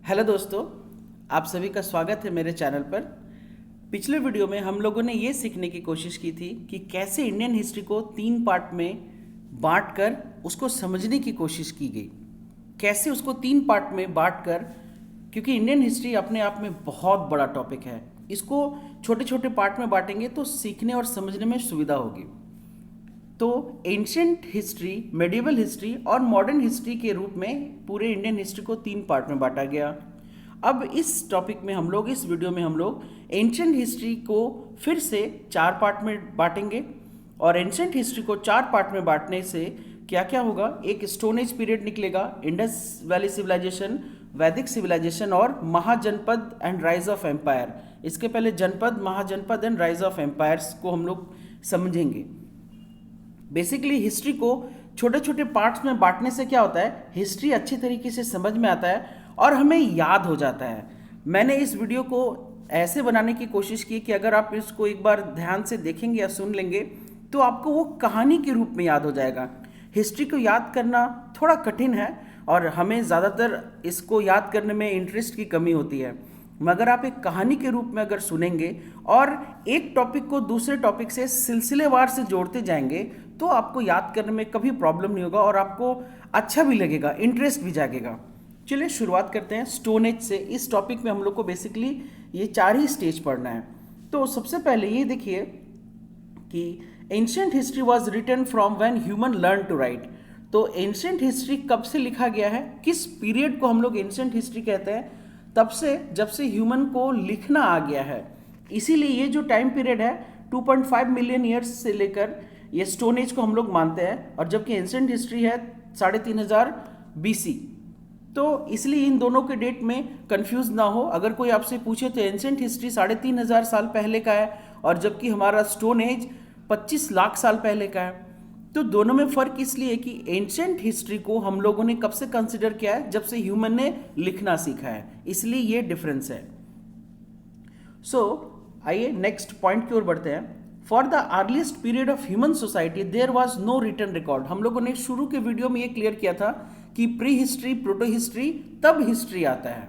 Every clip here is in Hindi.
हेलो दोस्तों, आप सभी का स्वागत है मेरे चैनल पर। पिछले वीडियो में हम लोगों ने ये सीखने की कोशिश की थी कि कैसे इंडियन हिस्ट्री को 3 पार्ट में बांटकर उसको समझने की कोशिश की गई। कैसे उसको 3 पार्ट में बांटकर, क्योंकि इंडियन हिस्ट्री अपने आप में बहुत बड़ा टॉपिक है, इसको छोटे छोटे पार्ट में बांटेंगे तो सीखने और समझने में सुविधा होगी। तो एंशियंट हिस्ट्री, मेडिवल हिस्ट्री और मॉडर्न हिस्ट्री के रूप में पूरे इंडियन हिस्ट्री को 3 पार्ट में बांटा गया। अब इस टॉपिक में हम लोग, इस वीडियो में हम लोग एंशियंट हिस्ट्री को फिर से 4 पार्ट में बांटेंगे। और एंशियंट हिस्ट्री को 4 पार्ट में बांटने से क्या क्या होगा, एक स्टोन एज पीरियड निकलेगा, इंडस वैली सिविलाइजेशन, वैदिक सिविलाइजेशन और महाजनपद एंड राइज ऑफ एम्पायर। इसके पहले जनपद, महाजनपद एंड राइज ऑफ एम्पायर्स को हम लोग समझेंगे। बेसिकली हिस्ट्री को छोटे छोटे पार्ट्स में बांटने से क्या होता है, हिस्ट्री अच्छी तरीके से समझ में आता है और हमें याद हो जाता है। मैंने इस वीडियो को ऐसे बनाने की कोशिश की कि अगर आप इसको एक बार ध्यान से देखेंगे या सुन लेंगे तो आपको वो कहानी के रूप में याद हो जाएगा। हिस्ट्री को याद करना थोड़ा कठिन है और हमें ज़्यादातर इसको याद करने में इंटरेस्ट की कमी होती है, मगर आप एक कहानी के रूप में अगर सुनेंगे और एक टॉपिक को दूसरे टॉपिक से सिलसिलेवार से जोड़ते जाएंगे तो आपको याद करने में कभी प्रॉब्लम नहीं होगा और आपको अच्छा भी लगेगा, इंटरेस्ट भी जागेगा। चलिए शुरुआत करते हैं स्टोन एज से। इस टॉपिक में हम लोग को बेसिकली ये 4 ही स्टेज पढ़ना है। तो सबसे पहले ये देखिए कि ancient history was written from when human learn to write. तो एंशियंट हिस्ट्री कब से लिखा गया है, किस पीरियड को हम लोग एंशियंट हिस्ट्री कहते हैं, तब से जब से ह्यूमन को लिखना आ गया है। इसीलिए ये जो टाइम पीरियड है 2.5 मिलियन ईयर्स से लेकर ये स्टोन एज को हम लोग मानते हैं, और जबकि एंशियंट हिस्ट्री है 3500 BC। तो इसलिए इन दोनों के डेट में कंफ्यूज ना हो। अगर कोई आपसे पूछे तो एंशियंट हिस्ट्री 3500 साल पहले का है और जबकि हमारा स्टोन एज 25 लाख साल पहले का है। तो दोनों में फर्क इसलिए कि एंशियंट हिस्ट्री को हम लोगों ने कब से कंसिडर किया है, जब से ह्यूमन ने लिखना सीखा है, इसलिए ये डिफरेंस है। आइए नेक्स्ट पॉइंट की ओर बढ़ते हैं। For the earliest period of human society there was no written record. हम लोगों ने शुरू के वीडियो में ये क्लियर किया था कि प्री हिस्ट्री, प्रोटो हिस्ट्री, तब हिस्ट्री आता है।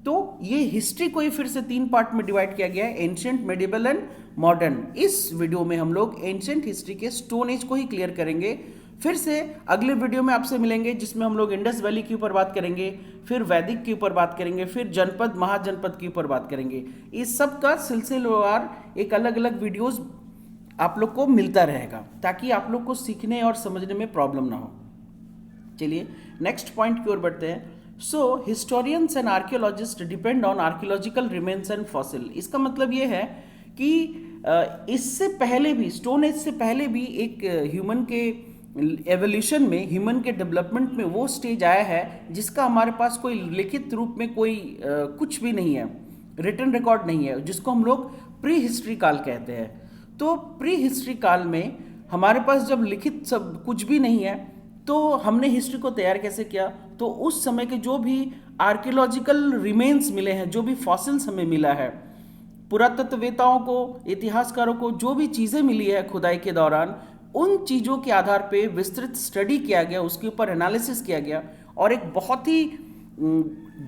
तो ये हिस्ट्री को ही फिर से 3 पार्ट में डिवाइड किया गया है, एंशियंट, मेडिवल एंड मॉडर्न। इस वीडियो में हम लोग एंशियंट हिस्ट्री के स्टोन एज को ही क्लियर करेंगे। फिर से अगले वीडियो में आपसे मिलेंगे जिसमें हम लोग इंडस वैली के ऊपर बात करेंगे, फिर वैदिक के ऊपर बात करेंगे, फिर जनपद, महाजनपद के ऊपर बात करेंगे। इस सब का सिलसिलेवार एक अलग अलग वीडियोस आप लोग को मिलता रहेगा ताकि आप लोग को सीखने और समझने में प्रॉब्लम ना हो। चलिए नेक्स्ट पॉइंट की ओर बढ़ते हैं। Historians and archaeologist depend on archaeological remains and fossil. इसका मतलब ये है कि इससे पहले भी, स्टोन एज से पहले भी एक ह्यूमन के एवोल्यूशन में, ह्यूमन के डेवलपमेंट में वो स्टेज आया है जिसका हमारे पास कोई लिखित रूप में कोई कुछ भी नहीं है, रिटन रिकॉर्ड नहीं है, जिसको हम लोग प्री हिस्ट्री काल कहते हैं। तो प्री हिस्ट्री काल में हमारे पास जब लिखित सब कुछ भी नहीं है तो हमने हिस्ट्री को तैयार कैसे किया, तो उस समय के जो भी आर्कियोलॉजिकल रिमेन्स मिले हैं, जो भी फॉसिल्स हमें मिला है, पुरातत्ववेताओं को, इतिहासकारों को जो भी चीज़ें मिली है खुदाई के दौरान, उन चीज़ों के आधार पे विस्तृत स्टडी किया गया, उसके ऊपर एनालिसिस किया गया और एक बहुत ही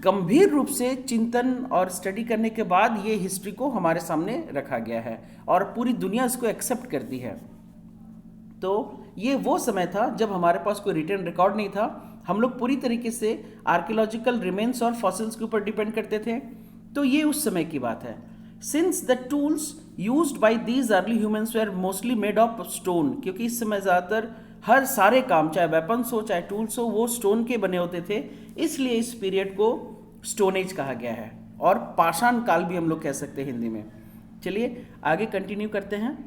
गंभीर रूप से चिंतन और स्टडी करने के बाद ये हिस्ट्री को हमारे सामने रखा गया है और पूरी दुनिया इसको एक्सेप्ट करती है। तो ये वो समय था जब हमारे पास कोई रिटन रिकॉर्ड नहीं था, हम लोग पूरी तरीके से आर्कियोलॉजिकल रिमेन्स और फॉसिल्स के ऊपर डिपेंड करते थे। तो ये उस समय की बात है। Since the tools used by these early humans were mostly made of stone, क्योंकि इस समय ज़्यादातर हर सारे काम, चाहे वेपन्स हो चाहे टूल्स हो, वो स्टोन के बने होते थे, इसलिए इस पीरियड को स्टोन एज कहा गया है और पाषाण काल भी हम लोग कह सकते हैं हिंदी में। चलिए आगे कंटिन्यू करते हैं।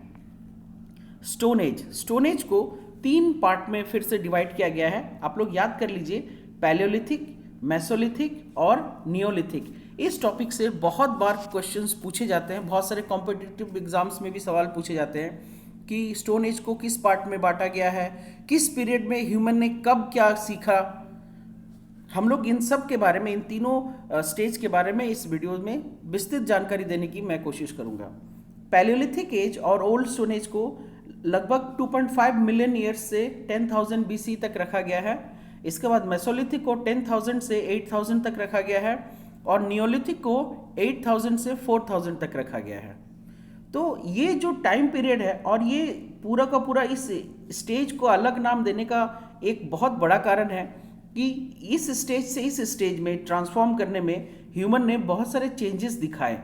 स्टोन एज को 3 पार्ट में फिर से डिवाइड किया गया है। आप लोग याद कर लीजिए, पैलियोलिथिक, मेसोलिथिक और नियोलिथिक। इस टॉपिक से बहुत बार क्वेश्चंस पूछे जाते हैं, बहुत सारे कॉम्पिटिटिव एग्जाम्स में भी सवाल पूछे जाते हैं कि स्टोन एज को किस पार्ट में बांटा गया है, किस पीरियड में ह्यूमन ने कब क्या सीखा। हम लोग इन सब के बारे में, इन तीनों स्टेज के बारे में इस वीडियो में विस्तृत जानकारी देने की मैं कोशिश करूंगा। पैलियोलिथिक एज और ओल्ड स्टोन एज को लगभग 2.5 मिलियन ईयर्स से 10,000 BC तक रखा गया है। इसके बाद मेसोलिथिक को 10,000 से 8,000 तक रखा गया है और नियोलिथिक को 8,000 से 4,000 तक रखा गया है। तो ये जो टाइम पीरियड है और ये पूरा का पूरा इस स्टेज को अलग नाम देने का एक बहुत बड़ा कारण है कि इस स्टेज से इस स्टेज में ट्रांसफॉर्म करने में ह्यूमन ने बहुत सारे चेंजेस दिखाए।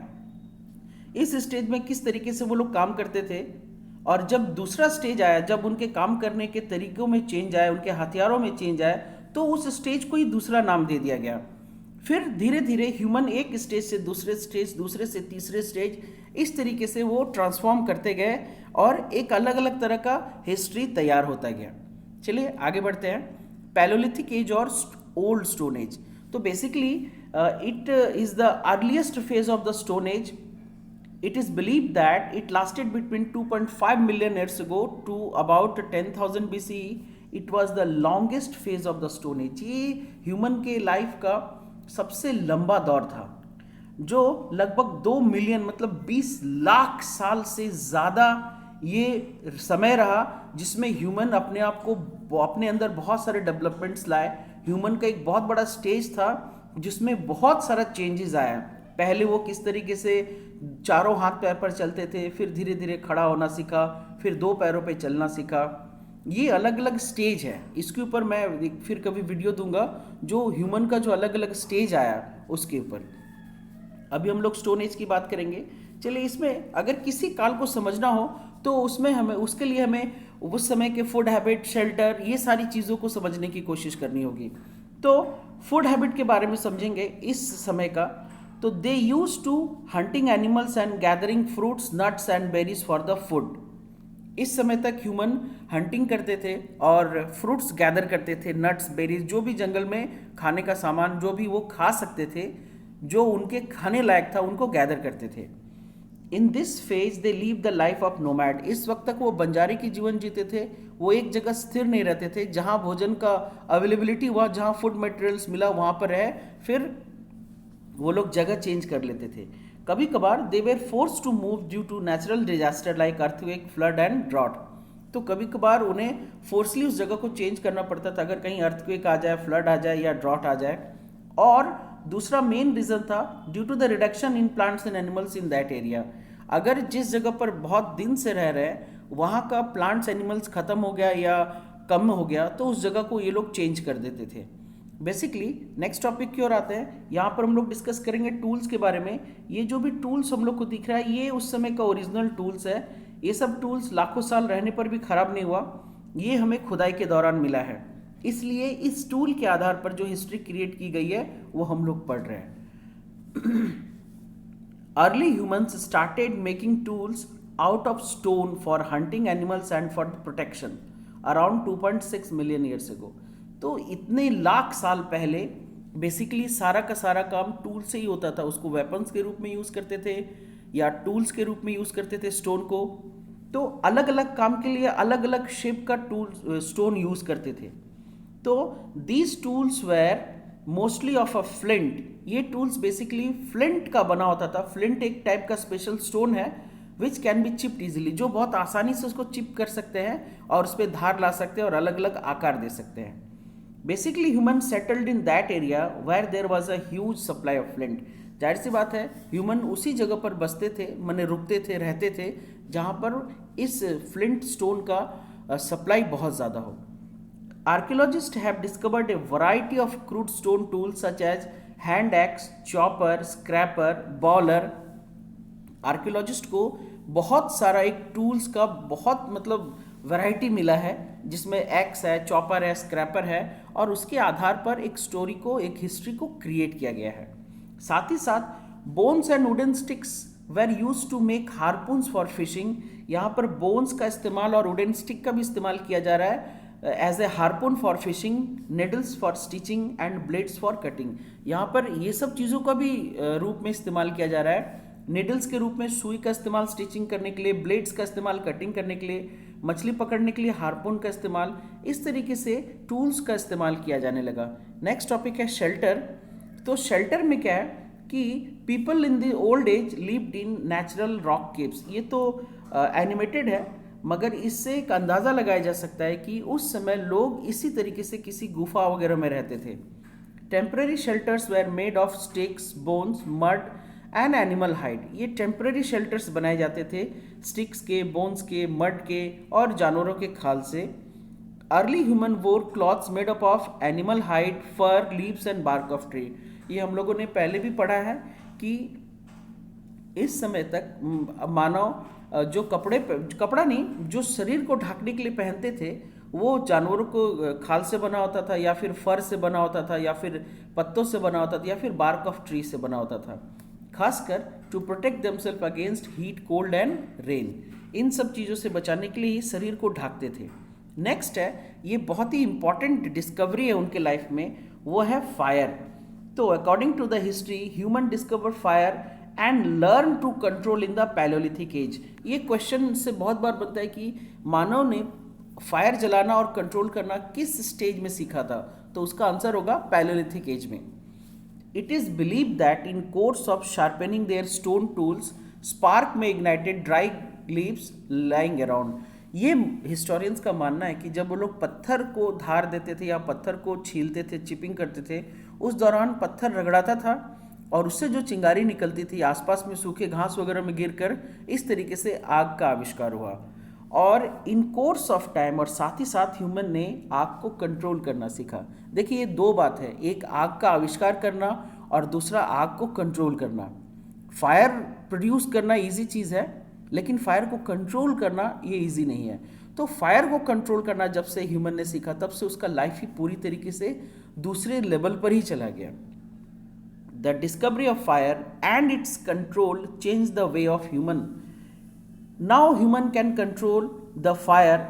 इस स्टेज में किस तरीके से वो लोग काम करते थे और जब दूसरा स्टेज आया, जब उनके काम करने के तरीकों में चेंज आया, उनके हथियारों में चेंज आया, तो उस स्टेज को ही दूसरा नाम दे दिया गया। फिर धीरे धीरे ह्यूमन एक स्टेज से दूसरे स्टेज, दूसरे से तीसरे स्टेज, इस तरीके से वो ट्रांसफॉर्म करते गए और एक अलग अलग तरह का हिस्ट्री तैयार होता गया। चलिए आगे बढ़ते हैं। पैलोलिथिक एज और ओल्ड स्टोन एज। तो basically it is the earliest phase of the stone age. It is believed that it lasted between 2.5 million years ago to about 10,000 BCE. It was the longest phase of the Stone Age. ये ह्यूमन के लाइफ का सबसे लंबा दौर था जो लगभग 2 मिलियन मतलब 20 लाख साल से ज़्यादा ये समय रहा, जिसमें ह्यूमन अपने आप को अपने अंदर बहुत सारे डेवलपमेंट्स लाए। ह्यूमन का एक बहुत बड़ा स्टेज था जिसमें बहुत सारा चेंजेस आया। पहले वो किस तरीके से चारों हाथ पैर पर चलते थे, फिर धीरे धीरे खड़ा होना सीखा, फिर 2 पैरों पे चलना सीखा। ये अलग अलग स्टेज है, इसके ऊपर मैं फिर कभी वीडियो दूंगा जो ह्यूमन का जो अलग अलग स्टेज आया उसके ऊपर। अभी हम लोग स्टोन एज की बात करेंगे। चलिए, इसमें अगर किसी काल को समझना हो तो उसमें हमें उसके लिए हमें उस समय के फूड हैबिट, शेल्टर, ये सारी चीज़ों को समझने की कोशिश करनी होगी। तो फूड हैबिट के बारे में समझेंगे इस समय का। तो they use to hunting animals and gathering fruits, nuts and berries for the food. इस समय तक ह्यूमन हंटिंग करते थे और फ्रूट्स गैदर करते थे, नट्स, बेरीज, जो भी जंगल में खाने का सामान जो भी वो खा सकते थे, जो उनके खाने लायक था, उनको गैदर करते थे। In this phase they leave the life of nomad. इस वक्त तक वो बंजारे की जीवन जीते थे, वो एक जगह स्थिर नहीं रहते थे। जहाँ भोजन का अवेलेबिलिटी हुआ, जहाँ फूड मटेरियल्स मिला, वहाँ पर रहे, फिर वो लोग जगह चेंज कर लेते थे। कभी कभार they were force to move due to natural disaster like earthquake, flood and drought. तो कभी कभार उन्हें फोर्सली उस जगह को चेंज करना पड़ता था, अगर कहीं अर्थक्वेक आ जाए, फ्लड आ जाए या ड्रॉट आ जाए। और दूसरा मेन रीजन था due to the reduction in plants and animals in that area. अगर जिस जगह पर बहुत दिन से रह रहे हैं वहाँ का प्लांट्स एनिमल्स खत्म हो गया या कम हो गया तो उस जगह को ये लोग चेंज कर देते थे। बेसिकली नेक्स्ट टॉपिक की ओर आते हैं। यहाँ पर हम लोग डिस्कस करेंगे टूल्स के बारे में। ये जो भी टूल्स हम लोग को दिख रहा है ये उस समय का ओरिजिनल टूल्स है। ये सब टूल्स लाखों साल रहने पर भी खराब नहीं हुआ, ये हमें खुदाई के दौरान मिला है। इसलिए इस टूल के आधार पर जो हिस्ट्री क्रिएट की गई है वो हम लोग पढ़ रहे हैं। Early humans started making tools out of stone for hunting animals and for protection around 2.6 million years ago. तो इतने लाख साल पहले बेसिकली सारा का सारा काम टूल से ही होता था। उसको वेपन्स के रूप में यूज़ करते थे या टूल्स के रूप में यूज़ करते थे स्टोन को। तो अलग अलग काम के लिए अलग अलग शेप का टूल स्टोन यूज़ करते थे। तो these tools were mostly of a flint. ये टूल्स बेसिकली फ्लिंट का बना होता था। फ्लिंट एक टाइप का स्पेशल स्टोन है which can be chipped easily, जो बहुत आसानी से उसको चिप कर सकते हैं और उस पर धार ला सकते हैं और अलग अलग आकार दे सकते हैं। Basically human settled in that area where there was a huge supply of flint. जाहिर सी बात है ह्यूमन उसी जगह पर बसते थे, माने रुकते थे, रहते थे जहाँ पर इस फ्लिंट स्टोन का सप्लाई बहुत ज़्यादा हो। Archaeologists have discovered a variety of crude stone tools such as hand axe, chopper, scraper, bowler. Archaeologist को बहुत सारा एक टूल्स का बहुत मतलब वैरायटी मिला है, जिसमें एक्स है, चॉपर है, स्क्रैपर है, और उसके आधार पर एक स्टोरी को, एक हिस्ट्री को क्रिएट किया गया है। साथ ही साथ bones and wooden sticks were use to make harpoons for fishing. यहाँ पर बोन्स का इस्तेमाल और वुडन स्टिक का भी इस्तेमाल किया जा रहा है as a harpoon for fishing, needles for stitching and blades for cutting. यहाँ पर ये सब चीज़ों का भी रूप में इस्तेमाल किया जा रहा है। नेडल्स के रूप में सुई का इस्तेमाल स्टिचिंग करने के लिए, ब्लेड्स का इस्तेमाल कटिंग करने के लिए, मछली पकड़ने के लिए हार्पून का इस्तेमाल, इस तरीके से टूल्स का इस्तेमाल किया जाने लगा। नेक्स्ट टॉपिक है शेल्टर। तो शेल्टर में क्या है कि people in the old age lived in natural rock caves. ये तो एनिमेटेड है, मगर इससे एक अंदाज़ा लगाया जा सकता है कि उस समय लोग इसी तरीके से किसी गुफा वगैरह में रहते थे। Temporary shelters were made of sticks, bones, mud and animal hide. ये टेम्पररी शेल्टर्स बनाए जाते थे स्टिक्स के, बोन्स के, मड के और जानवरों के खाल से। Early human wore clothes made up of animal hide, fur, leaves and bark of tree. ये हम लोगों ने पहले भी पढ़ा है कि इस समय तक मानव जो कपड़ा नहीं, जो शरीर को ढकने के लिए पहनते थे वो जानवरों को खाल से बना होता था, या फिर फर से बना होता था, या फिर पत्तों से बना होता था, या फिर बार्क ऑफ ट्री से बना होता था, खासकर to protect themselves against heat, cold and rain. इन सब चीज़ों से बचाने के लिए ही शरीर को ढकते थे। नेक्स्ट है, ये बहुत ही इंपॉर्टेंट डिस्कवरी है उनके लाइफ में, वो है फायर। तो according to the history, human discover fire and learn to control in the palaeolithic age. ये क्वेश्चन से बहुत बार बनता है कि मानव ने फायर जलाना और कंट्रोल करना किस स्टेज में सीखा था, तो उसका आंसर होगा पैलियोलिथिक एज में। It is believe that in course of sharpening their stone tools, spark में ignited dry leaves lying around. ये हिस्टोरियंस का मानना है कि जब वो लोग पत्थर को धार देते थे या पत्थर को छीलते थे, चिपिंग करते थे, उस दौरान पत्थर रगड़ाता था और उससे जो चिंगारी निकलती थी आसपास में सूखे घास वगैरह में गिरकर, इस तरीके से आग का आविष्कार हुआ। और इन कोर्स ऑफ टाइम, और साथ ही साथ ह्यूमन ने आग को कंट्रोल करना सीखा। देखिए ये दो बात है, एक आग का आविष्कार करना और दूसरा आग को कंट्रोल करना। फायर प्रोड्यूस करना इजी चीज़ है, लेकिन फायर को कंट्रोल करना ये इजी नहीं है। तो फायर को कंट्रोल करना जब से ह्यूमन ने सीखा, तब से उसका लाइफ ही पूरी तरीके से दूसरे लेवल पर ही चला गया। The discovery of fire and its control change the way of human. Now human can control the fire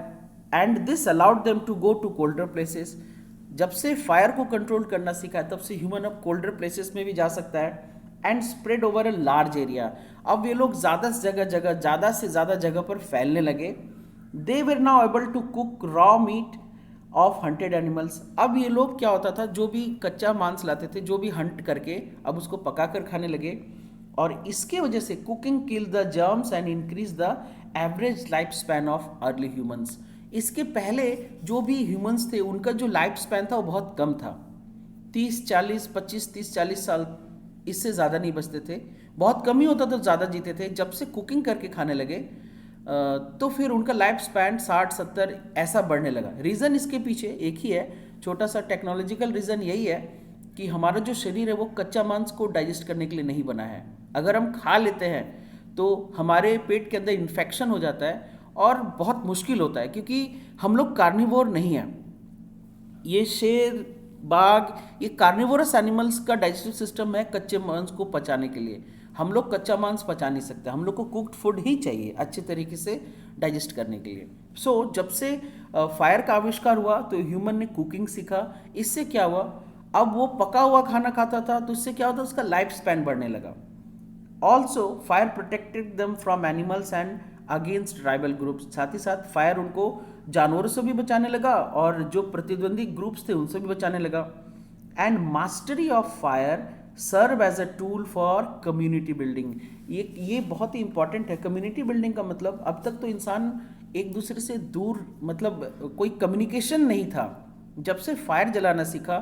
and this allowed them to go to colder places. जब से फायर को कंट्रोल करना सीखा, तब से ह्यूमन अब कोल्डर प्लेसेस में भी जा सकता है and spread over a large area. अब ये लोग ज़्यादा से ज़्यादा जगह पर फैलने लगे। They were now able to cook raw meat of hunted animals. अब ये लोग क्या होता था, जो भी कच्चा मांस लाते थे, जो भी हंट करके, अब उसको पका कर खाने लगे। और इसके वजह से cooking kill the germs and increase the average life span of early humans. इसके पहले जो भी ह्यूमंस थे उनका जो लाइफ स्पैन था वो बहुत कम था, 30-40 साल, इससे ज़्यादा नहीं बचते थे। बहुत कम ही होता तो ज़्यादा जीते थे। जब से कुकिंग करके खाने लगे तो फिर उनका लाइफ स्पैन 60-70 ऐसा बढ़ने लगा। रीज़न इसके पीछे एक ही है, छोटा सा टेक्नोलॉजिकल रीज़न यही है कि हमारा जो शरीर है वो कच्चा मांस को डाइजेस्ट करने के लिए नहीं बना है। अगर हम खा लेते हैं तो हमारे पेट के अंदर इन्फेक्शन हो जाता है और बहुत मुश्किल होता है, क्योंकि हम लोग कार्निवोर नहीं हैं। ये शेर, बाघ, ये कार्निवोरस एनिमल्स का डाइजेस्टिव सिस्टम है कच्चे मांस को पचाने के लिए। हम लोग कच्चा मांस पचा नहीं सकते, हम लोग को कुक्ड फूड ही चाहिए अच्छे तरीके से डाइजेस्ट करने के लिए। सो जब से फायर का आविष्कार हुआ तो ह्यूमन ने कुकिंग सीखा। इससे क्या हुआ, अब वो पका हुआ खाना खाता था, तो इससे क्या होता, उसका लाइफ स्पैन बढ़ने लगा। Also fire protected them from animals and against tribal groups. साथ ही साथ फायर उनको जानवरों से भी बचाने लगा और जो प्रतिद्वंदी ग्रुप्स थे उनसे भी बचाने लगा। And mastery of fire serve as a tool for community building. ये बहुत ही इंपॉर्टेंट है। कम्युनिटी बिल्डिंग का मतलब, अब तक तो इंसान एक दूसरे से दूर, मतलब कोई कम्युनिकेशन नहीं था। जब से फायर जलाना सीखा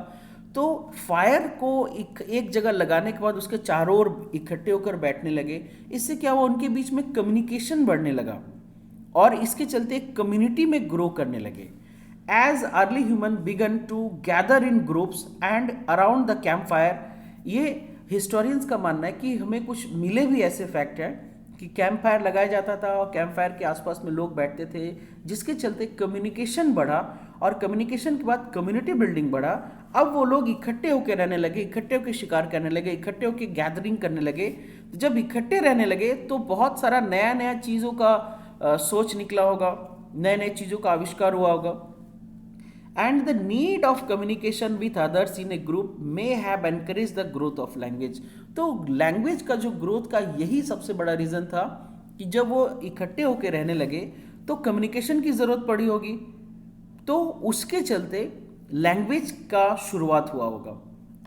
तो फायर को एक जगह लगाने के बाद उसके चारों ओर इकट्ठे होकर बैठने लगे। इससे क्या हुआ, उनके बीच में कम्युनिकेशन बढ़ने लगा और इसके चलते एक कम्युनिटी में ग्रो करने लगे। As early human began to gather in groups and around the camp fire. ये हिस्टोरियंस का मानना है कि हमें कुछ मिले भी ऐसे फैक्ट हैं कि कैंप फायर लगाया जाता था और कैंप फायर के आसपास में लोग बैठते थे, जिसके चलते कम्युनिकेशन बढ़ा और कम्युनिकेशन के बाद कम्युनिटी बिल्डिंग बढ़ा। अब वो लोग इकट्ठे होकर रहने लगे, इकट्ठे होकर शिकार करने लगे, इकट्ठे होकर गैदरिंग करने लगे। तो जब इकट्ठे रहने लगे तो बहुत सारा नया नया चीज़ों का सोच निकला होगा, नए नए चीज़ों का आविष्कार हुआ होगा। And the need of communication with others in A group may have encourage the growth of language. तो लैंग्वेज का जो ग्रोथ का यही सबसे बड़ा रीज़न था कि जब वो इकट्ठे होकर रहने लगे तो कम्युनिकेशन की ज़रूरत पड़ी होगी, तो उसके चलते लैंग्वेज का शुरुआत हुआ होगा।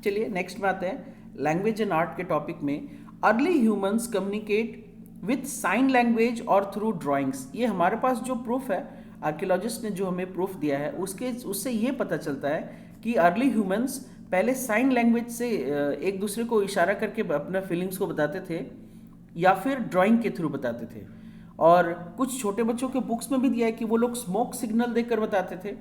चलिए नेक्स्ट में आते हैं, लैंग्वेज एंड आर्ट के टॉपिक में। Early humans communicate with sign language और थ्रू ड्राइंग्स। ये हमारे पास जो प्रूफ है, आर्कियोलॉजिस्ट ने जो हमें प्रूफ दिया है उससे ये पता चलता है कि अर्ली ह्यूमंस पहले साइन लैंग्वेज से एक दूसरे को इशारा करके अपने फीलिंग्स को बताते थे या फिर ड्राइंग के थ्रू बताते थे। और कुछ छोटे बच्चों के बुक्स में भी दिया है कि वो लोग स्मोक सिग्नल देकर बताते थे।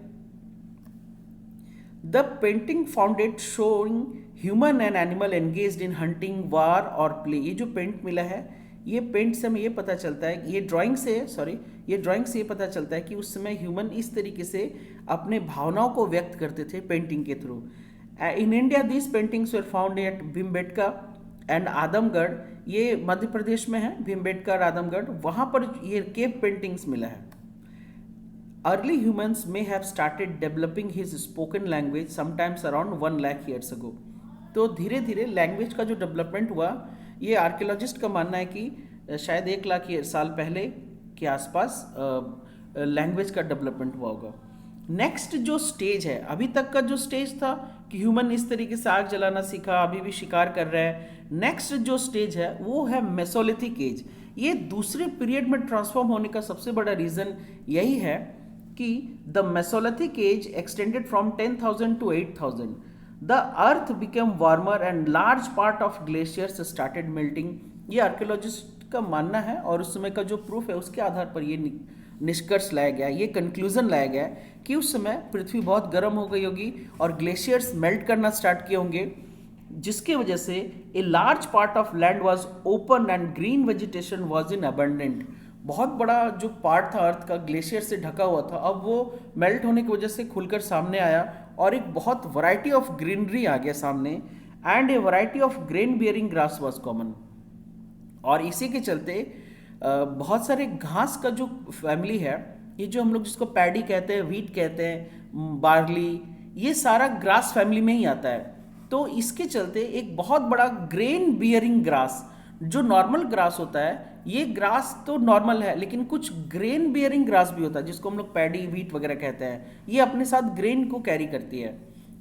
The painting found it showing human and animal engaged in hunting, war और प्ले। ये जो पेंट मिला है, ये पेंट से हमें ये पता चलता है, ये ड्राइंग से ये पता चलता है कि उस समय ह्यूमन इस तरीके से अपने भावनाओं को व्यक्त करते थे पेंटिंग के through. In India this paintings were found at Bhimbetka and Adamgarh. ये मध्य प्रदेश में है, भीमबेटका और आदमगढ़, वहाँ पर ये केव पेंटिंग्स मिला है। Early humans may have started developing his spoken language sometimes around 1 lakh years ago। तो धीरे धीरे लैंग्वेज का जो डेवलपमेंट हुआ, ये आर्कियोलॉजिस्ट का मानना है कि शायद 1 लाख साल पहले के आसपास लैंग्वेज का डेवलपमेंट हुआ होगा। नेक्स्ट जो स्टेज है, अभी तक का जो स्टेज था कि ह्यूमन इस तरीके से आग जलाना सीखा, अभी भी शिकार कर रहा है। नेक्स्ट जो स्टेज है वो है मेसोलिथिक एज। ये दूसरे पीरियड में ट्रांसफॉर्म होने का सबसे बड़ा रीजन यही है कि the Mesolithic as extended from 10,000 to 8,000। The earth became warmer and large part of glaciers started melting. ये आर्कियोलॉजिस्ट का मानना है और उस समय का जो प्रूफ है उसके आधार पर ये निष्कर्ष लाया गया, ये कंक्लूजन लाया गया कि उस समय पृथ्वी बहुत गर्म हो गई होगी और ग्लेशियर्स मेल्ट करना स्टार्ट किए होंगे, जिसकी वजह से a large part of land was open and green vegetation was in abundant. बहुत बड़ा जो पार्ट था अर्थ का ग्लेशियर से ढका हुआ था, अब वो मेल्ट होने की वजह से खुलकर सामने आया और एक बहुत वैरायटी ऑफ ग्रीनरी आ गया सामने, and A variety of grain bearing grass was common. और इसी के चलते बहुत सारे घास का जो फैमिली है, ये जो हम लोग जिसको पैडी कहते हैं, व्हीट कहते हैं, बार्ली, ये सारा ग्रास फैमिली में ही आता है। तो इसके चलते एक बहुत बड़ा ग्रेन बियरिंग ग्रास, जो नॉर्मल ग्रास होता है, ये ग्रास तो नॉर्मल है लेकिन कुछ ग्रेन बियरिंग ग्रास भी होता है जिसको हम लोग पैडी व्हीट वगैरह कहते हैं, ये अपने साथ ग्रेन को कैरी करती है।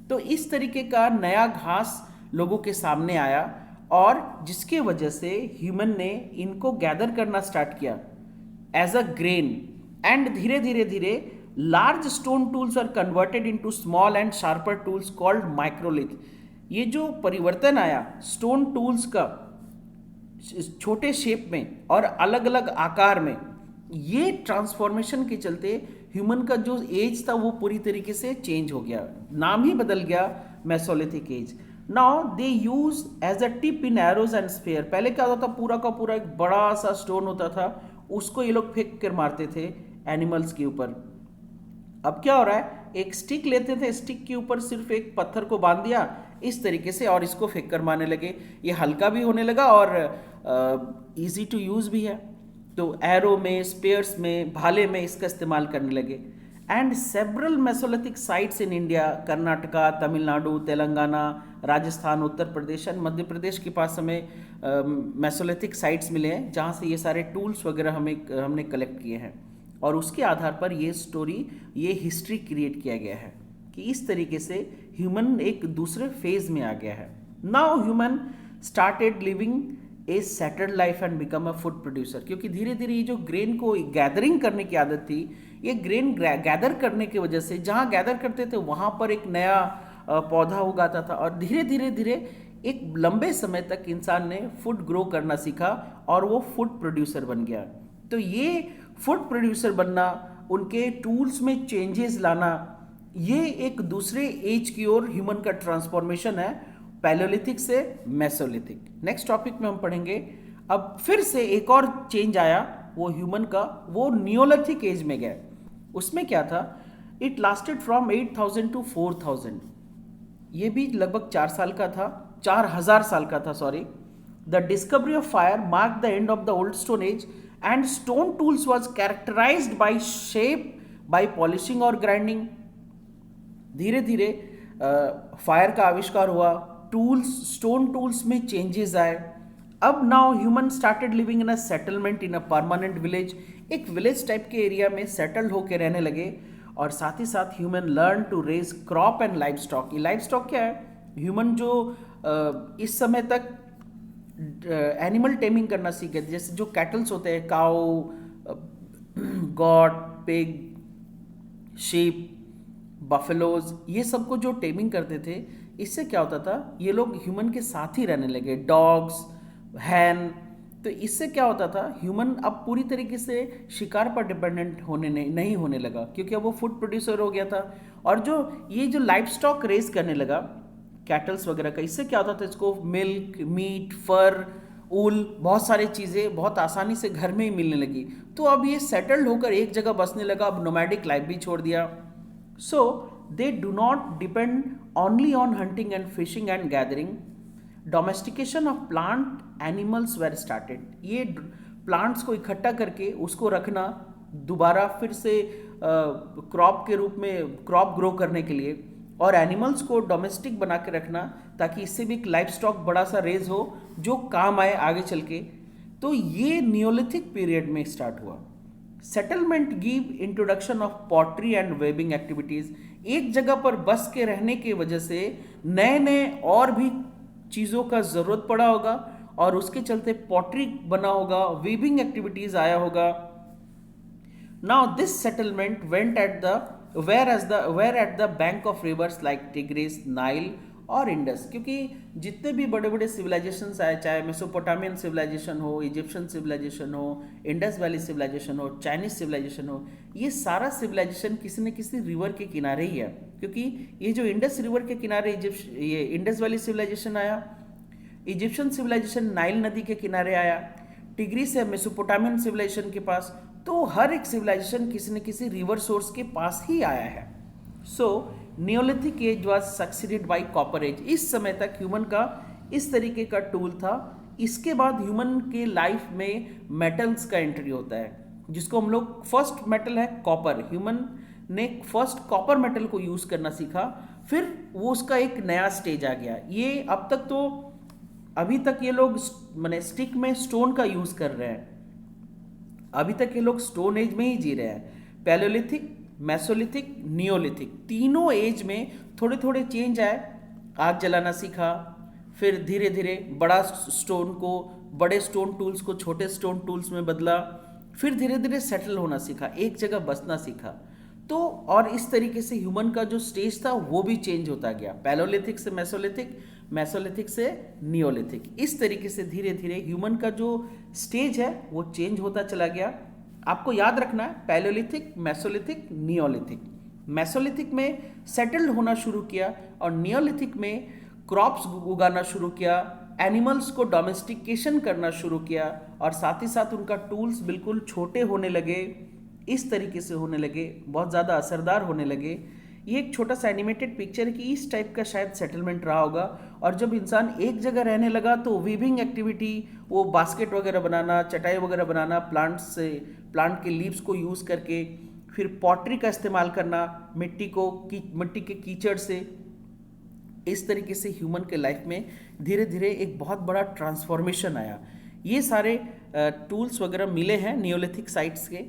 तो इस तरीके का नया घास लोगों के सामने आया और जिसके वजह से ह्यूमन ने इनको गैदर करना स्टार्ट किया एज अ ग्रेन, एंड धीरे धीरे धीरे large stone tools are converted into small and sharper tools called microlith. ये जो परिवर्तन आया स्टोन टूल्स का छोटे शेप में और अलग अलग आकार में, ये ट्रांसफॉर्मेशन के चलते ह्यूमन का जो एज था वो पूरी तरीके से चेंज हो गया, नाम ही बदल गया mesolithic age. Now they use as a tip in arrows and spear. पहले क्या होता था, पूरा का पूरा एक बड़ा सा स्टोन होता था, उसको ये लोग फेंक कर मारते थे एनिमल्स के ऊपर। अब क्या हो रहा है, एक स्टिक लेते थे, स्टिक के ऊपर सिर्फ एक पत्थर को बांध दिया इस तरीके से और इसको फेंक कर मारने लगे। ये हल्का भी होने लगा और इजी टू यूज भी है। तो एरो में, स्पेयर्स में, भाले में इसका इस्तेमाल करने लगे। And several mesolithic sites in India, Karnataka, Tamil Nadu, Telangana, Rajasthan, Uttar Pradesh and Madhya Pradesh के पास हमें मेसोलिथिक साइट्स मिले हैं जहाँ से ये सारे टूल्स वगैरह हमने कलेक्ट किए हैं। और उसके आधार पर ये स्टोरी, ये हिस्ट्री क्रिएट किया गया है कि इस तरीके से ह्यूमन एक दूसरे फेज में आ गया है। Now human started living A settled life and become a food producer. क्योंकि धीरे धीरे ये जो ग्रेन को गैदरिंग करने की आदत थी, ये ग्रेन गैदर करने की वजह से जहाँ गैदर करते थे वहाँ पर एक नया पौधा उगाता था और धीरे धीरे धीरे एक लंबे समय तक इंसान ने फूड ग्रो करना सीखा और वो फूड प्रोड्यूसर बन गया। तो ये फूड प्रोड्यूसर बनना, उनके टूल्स में चेंजेस लाना, ये एक दूसरे एज की ओर ह्यूमन का ट्रांसफॉर्मेशन है, पैलियोलिथिक से मेसोलिथिक। नेक्स्ट टॉपिक में हम पढ़ेंगे अब फिर से एक और चेंज आया वो ह्यूमन का, वो नियोलिथिक एज में गया। उसमें क्या था, इट लास्टेड फ्रॉम 8,000 to 4,000। ये भी लगभग 4,000 साल का था sorry. The discovery of fire mark the end of the old stone age and stone tools was characterised by shape, by polishing और ग्राइंडिंग। धीरे धीरे फायर का आविष्कार हुआ, टूल्स, स्टोन टूल्स में चेंजेस आए। अब now human started living in a settlement in a permanent village. एक विलेज टाइप के एरिया में सेटल्ड होकर रहने लगे और साथ ही साथ human learn to raise crop and live stock. ये लाइव स्टॉक क्या है, ह्यूमन जो इस समय तक एनिमल टेमिंग करना सीख गए थे, जैसे जो कैटल्स होते हैं, काऊ, गॉट, पिग, शीप, बफेलोज, ये सबको जो टेमिंग करते थे, इससे क्या होता था, ये लोग ह्यूमन के साथ ही रहने लगे, डॉग्स, हैन। तो इससे क्या होता था, ह्यूमन अब पूरी तरीके से शिकार पर डिपेंडेंट होने नहीं होने लगा, क्योंकि अब वो फूड प्रोड्यूसर हो गया था। और जो ये जो लाइफ स्टॉक रेस करने लगा कैटल्स वगैरह का, इससे क्या होता था, इसको मिल्क, मीट, फर, ऊल, बहुत सारी चीज़ें बहुत आसानी से घर में ही मिलने लगी। तो अब ये सेटल्ड होकर एक जगह बसने लगा, अब नोमैडिक लाइफ भी छोड़ दिया। So they do not depend only on hunting and fishing and gathering. Domestication of plant animals were started. ये प्लांट्स को इकट्ठा करके उसको रखना, दोबारा फिर से क्रॉप के रूप में क्रॉप ग्रो करने के लिए, और एनिमल्स को डोमेस्टिक बना के रखना, ताकि इससे भी एक लाइफ स्टॉक बड़ा सा रेज हो जो काम आए आगे चल के। तो ये नियोलिथिक पीरियड में स्टार्ट हुआ। Settlement give introduction of pottery and webbing activities. एक जगह पर बस के रहने की वजह से नए नए और भी चीज़ों का ज़रूरत पड़ा होगा, और उसके चलते पॉटरी बना होगा, वीविंग एक्टिविटीज आया होगा। Now this settlement went at the where at the bank of rivers like Tigris, Nile और इंडस। क्योंकि जितने भी बड़े बड़े सिविलाइजेशंस आए, चाहे मेसोपोटामियन सिविलाइजेशन हो, इजिप्शियन सिविलाइजेशन हो, इंडस वैली सिविलाइजेशन हो, चाइनीज सिविलाइजेशन हो, ये सारा सिविलाइजेशन किसी न किसी रिवर के किनारे ही है। क्योंकि ये जो इंडस रिवर के किनारे ये इंडस वैली सिविलाइजेशन आया, इजिप्शियन सिविलाइजेशन नाइल नदी के किनारे आया, टिग्रिस है मेसोपोटामियन सिविलाइजेशन के पास। तो हर एक सिविलाइजेशन किसी न किसी रिवर सोर्स के पास ही आया है। So neolithic age was succeeded by copper age. इस समय तक ह्यूमन का इस तरीके का टूल था। इसके बाद ह्यूमन के लाइफ में मेटल्स का एंट्री होता है, जिसको हम लोग फर्स्ट मेटल है कॉपर। ह्यूमन ने फर्स्ट कॉपर मेटल को यूज करना सीखा, फिर वो उसका एक नया स्टेज आ गया। ये अब तक तो अभी तक ये लोग माने स्टिक में स्टोन का यूज कर रहे हैं, अभी तक ये लोग स्टोन एज में ही जी रहे हैं। पैलोलिथिक, मेसोलिथिक, नियोलिथिक, तीनों एज में थोड़े थोड़े चेंज आए। आग जलाना सीखा, फिर धीरे धीरे बड़ा स्टोन को, बड़े स्टोन टूल्स को छोटे स्टोन टूल्स में बदला, फिर धीरे धीरे सेटल होना सीखा, एक जगह बसना सीखा। तो और इस तरीके से ह्यूमन का जो स्टेज था वो भी चेंज होता गया, पैलोलिथिक से मेसोलिथिक, मेसोलिथिक से नियोलिथिक। इस तरीके से धीरे धीरे ह्यूमन का जो स्टेज है वो चेंज होता चला गया। आपको याद रखना है, पैलोलिथिक, मेसोलिथिक, नियोलिथिक। मेसोलिथिक में सेटल्ड होना शुरू किया, और नियोलिथिक में क्रॉप्स उगाना शुरू किया, एनिमल्स को डोमेस्टिकेशन करना शुरू किया, और साथ ही साथ उनका टूल्स बिल्कुल छोटे होने लगे, इस तरीके से होने लगे, बहुत ज़्यादा असरदार होने लगे। ये एक छोटा सा एनिमेटेड पिक्चर है कि इस टाइप का शायद सेटलमेंट रहा होगा। और जब इंसान एक जगह रहने लगा तो वीविंग एक्टिविटी, वो बास्केट वगैरह बनाना, चटाई वगैरह बनाना, प्लांट्स से, प्लांट के लीव्स को यूज़ करके, फिर पॉटरी का इस्तेमाल करना, मिट्टी के कीचड़ से, इस तरीके से ह्यूमन के लाइफ में धीरे धीरे एक बहुत बड़ा ट्रांसफॉर्मेशन आया। ये सारे टूल्स वगैरह मिले हैं नियोलिथिक साइट्स के,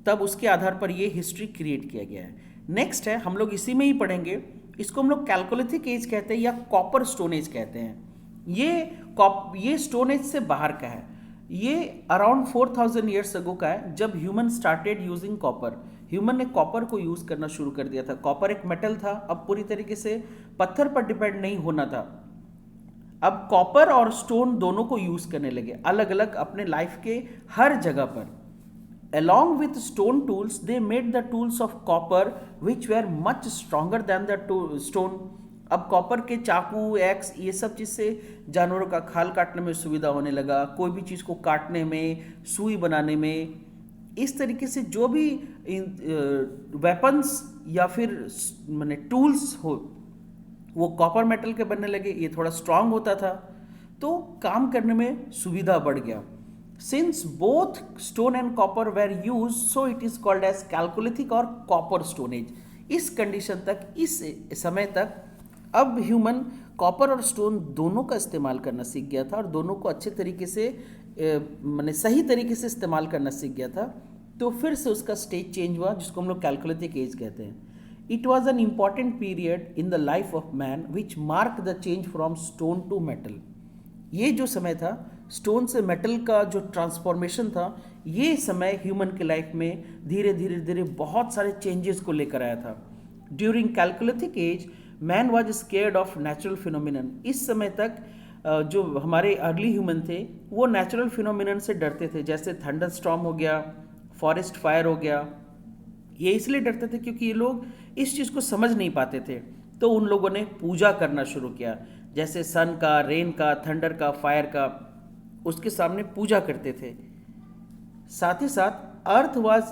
तब उसके आधार पर ये हिस्ट्री क्रिएट किया गया है। नेक्स्ट है, हम लोग इसी में ही पढ़ेंगे, इसको हम लोग कैल्कोलिथिक एज कहते हैं या कॉपर स्टोन एज कहते हैं। ये स्टोन एज से बाहर का है। ये अराउंड 4000 ईयर्स अगो का है, जब human started using copper. Human ने कॉपर को यूज करना शुरू कर दिया था। कॉपर एक मेटल था, अब पूरी तरीके से पत्थर पर डिपेंड नहीं होना था। अब कॉपर और स्टोन दोनों को यूज करने लगे, अलग अलग अपने लाइफ के हर जगह पर। Along with stone tools, they made the tools of copper, which were much stronger than the stone. अब कॉपर के चाकू, एक्स, ये सब चीज़ से जानवरों का खाल काटने में सुविधा होने लगा, कोई भी चीज़ को काटने में, सुई बनाने में। इस तरीके से जो भी वेपन्स या फिर माने टूल्स हो, वो कॉपर मेटल के बनने लगे। ये थोड़ा स्ट्रांग होता था, तो काम करने में सुविधा बढ़ गया। Since both stone and copper were used, so it is called as Chalcolithic और Copper Stone Age. इस कंडीशन तक, इस समय तक, अब ह्यूमन कॉपर और स्टोन दोनों का इस्तेमाल करना सीख गया था, और दोनों को अच्छे तरीके से माने सही तरीके से इस्तेमाल करना सीख गया था। तो फिर से उसका स्टेज चेंज हुआ, जिसको हम लोग कैल्कुलिथिक एज कहते हैं। It was an important period in the life of man which mark the change from stone to metal. ये जो समय था स्टोन से मेटल का जो ट्रांसफॉर्मेशन था, ये समय ह्यूमन के लाइफ में धीरे धीरे धीरे बहुत सारे चेंजेस को लेकर आया था। During chalcolithic age man was scared of natural phenomenon. इस समय तक जो हमारे अर्ली ह्यूमन थे वो नेचुरल फिनोमिनन से डरते थे, जैसे थंडर स्टॉर्म हो गया, फॉरेस्ट फायर हो गया। ये इसलिए डरते थे क्योंकि ये लोग इस चीज़ को समझ नहीं पाते थे, तो उन लोगों ने पूजा करना शुरू किया, जैसे सन का, रेन का, थंडर का, फायर का, उसके सामने पूजा करते थे। साथ ही साथ earth was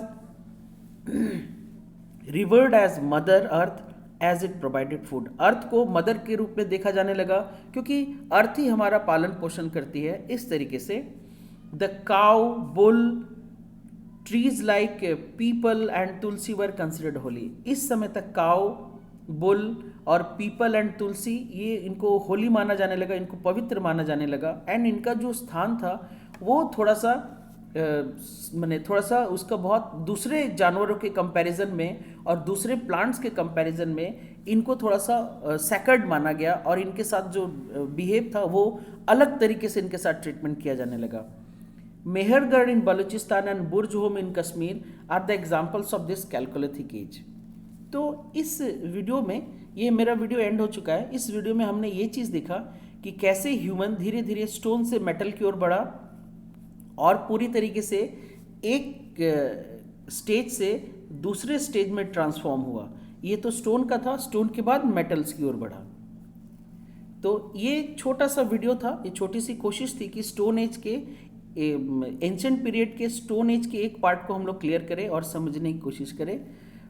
revered as mother earth as it provided food. Earth को मदर के रूप में देखा जाने लगा क्योंकि अर्थ ही हमारा पालन पोषण करती है। इस तरीके से the cow, bull, trees like people and Tulsi were considered Holi. इस समय तक काउ, बुल और पीपल एंड तुलसी, ये इनको होली माना जाने लगा, इनको पवित्र माना जाने लगा। एंड इनका जो स्थान था वो थोड़ा सा उसका बहुत दूसरे जानवरों के कंपैरिजन में और दूसरे प्लांट्स के कंपैरिजन में इनको थोड़ा सा सैक्रेड माना गया, और इनके साथ जो बिहेव था वो अलग तरीके से इनके साथ ट्रीटमेंट किया जाने लगा। Mehrgarh in Baluchistan and Burzahom in Kashmir are the examples of this chalcolithic age. तो इस वीडियो में, ये मेरा वीडियो एंड हो चुका है। इस वीडियो में हमने ये चीज़ देखा कि कैसे ह्यूमन धीरे धीरे स्टोन से मेटल की ओर बढ़ा और पूरी तरीके से एक स्टेज से दूसरे स्टेज में ट्रांसफॉर्म हुआ। ये तो स्टोन का था, स्टोन के बाद मेटल्स की ओर बढ़ा। तो ये छोटा सा वीडियो था, ये छोटी सी कोशिश थी कि स्टोन एज के, एंशिएंट पीरियड के स्टोन एज के एक पार्ट को हम लोग क्लियर करें और समझने की कोशिश करें।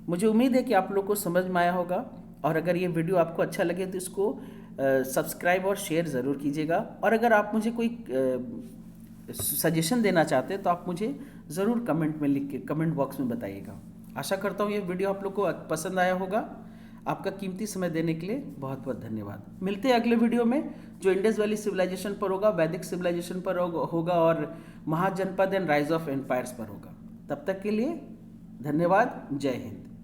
मुझे उम्मीद है कि आप लोग को समझ में आया होगा, और अगर ये वीडियो आपको अच्छा लगे तो इसको सब्सक्राइब और शेयर ज़रूर कीजिएगा। और अगर आप मुझे कोई सजेशन देना चाहते हैं तो आप मुझे ज़रूर कमेंट में लिख के कमेंट बॉक्स में बताइएगा। आशा करता हूँ ये वीडियो आप लोग को पसंद आया होगा। आपका कीमती समय देने के लिए बहुत बहुत धन्यवाद। मिलते हैं अगले वीडियो में, जो इंडस वैली सिविलाइजेशन पर होगा, वैदिक सिविलाइजेशन पर होगा और महाजनपद एंड राइज ऑफ एम्पायर्स पर होगा। तब तक के लिए धन्यवाद। जय हिंद।